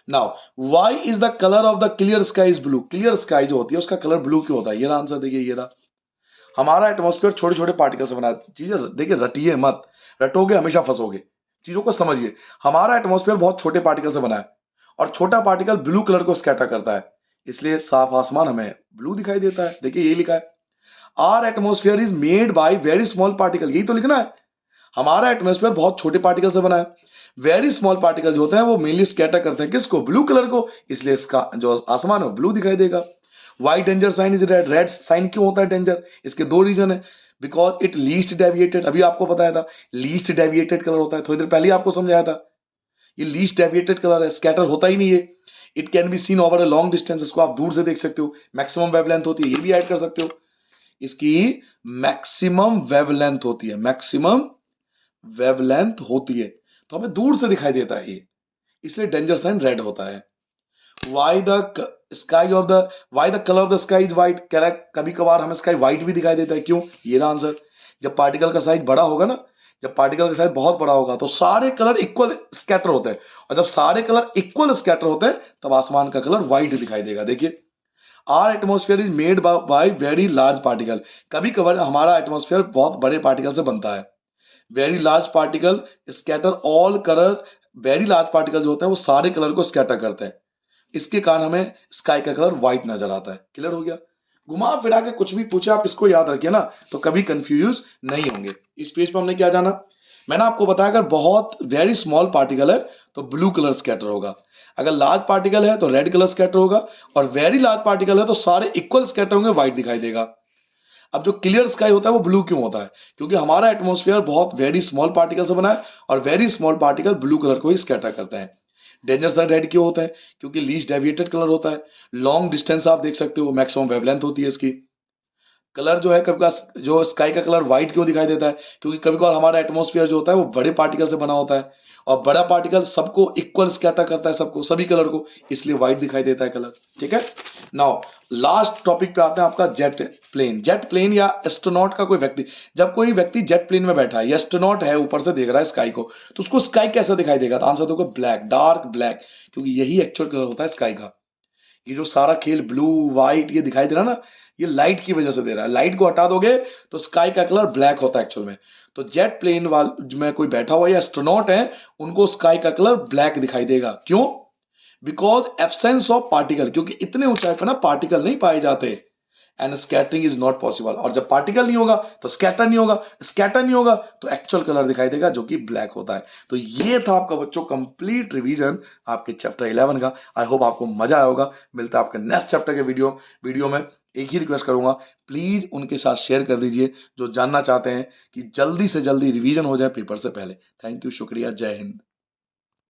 Now why is the colour of the clear sky is blue, clear sky जो होती है उसका कलर ब्लू क्यों होता है, ये आंसर देखिए, ये रहा। हमारा एटमॉस्फेयर छोटे छोटे पार्टिकल से बना है, चीजें देखिए, रटिए मत, रटोगे हमेशा फंसोगे, चीजों को समझिए। हमारा एटमॉस्फेयर बहुत छोटे पार्टिकल से बना है, और छोटा पार्टिकल ब्लू कलर को स्कैटर करता है, इसलिए साफ आसमान हमें ब्लू दिखाई देता है। देखिए यही लिखा है, our atmosphere is made by very small particle, यही तो लिखना है। हमारा एटमॉस्फेयर बहुत छोटे पार्टिकल से बना है, वेरी स्मॉल पार्टिकल जो होते हैं वो मेनली स्कैटर करते हैं किसको, ब्लू कलर को, इसलिए इसका जो आसमान है ब्लू दिखाई देगा। Why danger sign is red, red sign क्यों होता है डेंजर, इसके दो रीजन है। बिकॉज इट लीस्ट डेविएटेड, अभी आपको बताया था लीस्ट डेविएटेड कलर होता है, थोड़ी देर पहले ही आपको समझाया था। ये लीस्ट डेविएटेड कलर है, स्कैटर होता ही नहीं है। It can be seen over a long distance, इसको आप दूर से देख सकते हो। मैक्सिमम वेवलेंथ होती है, ये भी ऐड कर सकते हो। इसकी मैक्सिमम वेवलेंथ होती है, मैक्सिमम वेवलेंथ होती है, तो हमें दूर से दिखाई देता है ये, इसलिए डेंजर साइन रेड होता है। Why the sky of the why the colour of the sky is white, कभी कभार हमें स्काई व्हाइट भी दिखाई देता है, क्यों? ये रहा आंसर। जब पार्टिकल का साइज बड़ा होगा ना, जब पार्टिकल का साइज बहुत बड़ा होगा तो सारे कलर इक्वल स्कैटर होते हैं, और जब सारे कलर इक्वल स्कैटर होते हैं तब आसमान का कलर व्हाइट दिखाई देगा। देखिए, our atmosphere is made by very large particle, कभी कभार हमारा एटमोस्फेयर बहुत बड़े पार्टिकल से बनता है। Very large particle scatter all colour, very large particle जो होते हैं वो सारे कलर को स्कैटर करते हैं, इसके कारण हमें स्काई का कलर व्हाइट नजर आता है। क्लियर हो गया? घुमा फिरा के कुछ भी पूछे आप इसको याद रखिए ना, तो कभी कंफ्यूज नहीं होंगे। इस पेज पर हमने क्या जाना, मैंने आपको बताया अगर बहुत वेरी स्मॉल पार्टिकल है तो ब्लू कलर स्कैटर होगा, अगर लार्ज पार्टिकल है तो रेड कलर स्कैटर होगा, और वेरी लार्ज पार्टिकल है तो सारे इक्वल स्कैटर होंगे, व्हाइट दिखाई देगा। अब जो क्लियर स्काई होता है वो ब्लू क्यों होता है? क्योंकि हमारा एटमॉस्फेयर बहुत वेरी स्मॉल पार्टिकल से बना है, और very small particle blue colour को ही स्कैटर करते हैं। डेंजर साइड रेड क्यों होता है? क्योंकि लीस्ट डेविएटेड कलर होता है। लॉन्ग डिस्टेंस आप देख सकते हो, मैक्सिमम वेवलेंथ होती है इसकी। कलर जो है कभी का जो स्काई का कलर व्हाइट क्यों दिखाई देता है? क्योंकि कभी कभार हमारा एटमॉस्फेयर जो होता है वो बड़े पार्टिकल से बना होता है, और बड़ा पार्टिकल सबको इक्वल स्कैटर करता है, सबको, सभी कलर को, इसलिए व्हाइट दिखाई देता है कलर। ठीक है, नाउ लास्ट टॉपिक पे आते हैं, आपका जेट प्लेन। जेट प्लेन या एस्ट्रोनॉट का कोई व्यक्ति, जब कोई व्यक्ति जेट प्लेन में बैठा है, एस्ट्रोनॉट है, ऊपर से देख रहा है स्काई को, तो उसको स्काई कैसा दिखाई देगा? तो आंसर दोगे ब्लैक, डार्क ब्लैक, क्योंकि यही एक्चुअल कलर होता है स्काई का। ये जो सारा खेल ब्लू व्हाइट ये दिखाई दे रहा है ना, ये लाइट की वजह से दे रहा है। लाइट को हटा दोगे तो स्काई का कलर ब्लैक होता है एक्चुअल में। तो जेट प्लेन वाल में कोई बैठा हुआ या एस्ट्रोनॉट है, उनको स्काई का कलर ब्लैक दिखाई देगा। क्यों? बिकॉज एब्सेंस ऑफ पार्टिकल, क्योंकि इतने ऊंचाई पर ना पार्टिकल नहीं पाए जाते, and scattering is not possible. और जब पार्टिकल नहीं होगा तो स्कैटर नहीं होगा, स्कैटर नहीं होगा तो एक्चुअल कलर दिखाई देगा जो कि ब्लैक होता है। तो ये था आपका बच्चों कंप्लीट रिवीजन आपके चैप्टर 11 का। आई होप आपको मजा आया होगा। मिलता है आपके नेक्स्ट चैप्टर के वीडियो में। एक ही रिक्वेस्ट करूंगा, प्लीज उनके साथ शेयर कर दीजिए जो जानना चाहते हैं कि जल्दी से जल्दी रिवीजन हो जाए पेपर से पहले। थैंक यू, शुक्रिया, जय हिंद।